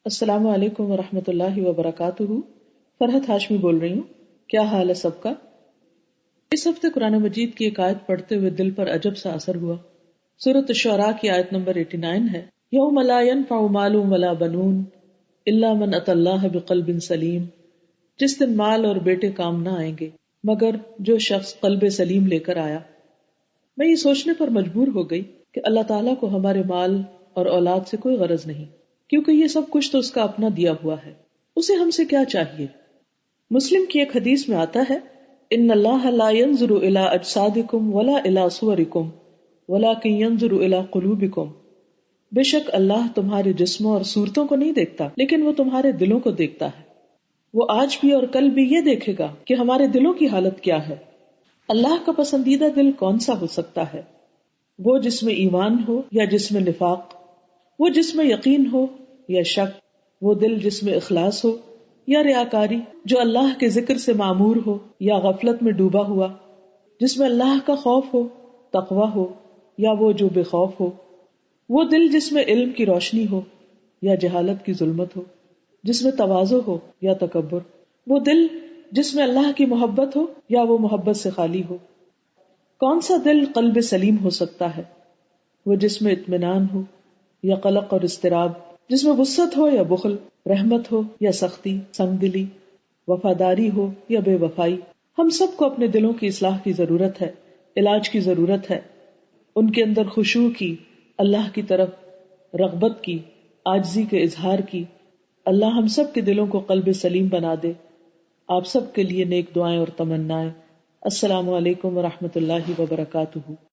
السلام علیکم ورحمۃ اللہ وبرکاتہ۔ فرحت ہاشمی بول رہی ہوں۔ کیا حال ہے سب کا؟ اس ہفتے قرآن مجید کی ایک آیت پڑھتے ہوئے دل پر عجب سا اثر ہوا۔ سورۃ الشعراء کی آیت نمبر 89 ہے، یوم لا ينفع مال ولا بنون الا من اتى اللہ بقلب سلیم۔ جس دن مال اور بیٹے کام نہ آئیں گے مگر جو شخص قلب سلیم لے کر آیا۔ میں یہ سوچنے پر مجبور ہو گئی کہ اللہ تعالیٰ کو ہمارے مال اور اولاد سے کوئی غرض نہیں، کیونکہ یہ سب کچھ تو اس کا اپنا دیا ہوا ہے۔ اسے ہم سے کیا چاہیے؟ مسلم کی ایک حدیث میں آتا ہے، ان اللہ لا ينظر الى اجسادکم ولا الى صورکم ولکن ينظر الى قلوبکم۔ بے شک اللہ تمہارے جسموں اور صورتوں کو نہیں دیکھتا، لیکن وہ تمہارے دلوں کو دیکھتا ہے۔ وہ آج بھی اور کل بھی یہ دیکھے گا کہ ہمارے دلوں کی حالت کیا ہے۔ اللہ کا پسندیدہ دل کون سا ہو سکتا ہے؟ وہ جس میں ایمان ہو یا جس میں نفاق، وہ جس میں یقین ہو یا شک، وہ دل جس میں اخلاص ہو یا ریاکاری، جو اللہ کے ذکر سے معمور ہو یا غفلت میں ڈوبا ہوا، جس میں اللہ کا خوف ہو، تقوی ہو یا وہ جو بے خوف ہو، وہ دل جس میں علم کی روشنی ہو یا جہالت کی ظلمت ہو، جس میں تواضع ہو یا تکبر، وہ دل جس میں اللہ کی محبت ہو یا وہ محبت سے خالی ہو۔ کون سا دل قلب سلیم ہو سکتا ہے؟ وہ جس میں اطمینان ہو یا قلق اور اضطراب، جس میں وسعت ہو یا بخل، رحمت ہو یا سختی، سنگ دلی، وفاداری ہو یا بے وفائی۔ ہم سب کو اپنے دلوں کی اصلاح کی ضرورت ہے، علاج کی ضرورت ہے۔ ان کے اندر خشوع کی، اللہ کی طرف رغبت کی، عاجزی کے اظہار کی۔ اللہ ہم سب کے دلوں کو قلب سلیم بنا دے۔ آپ سب کے لیے نیک دعائیں اور تمنائیں۔ السلام علیکم ورحمۃ اللہ وبرکاتہ۔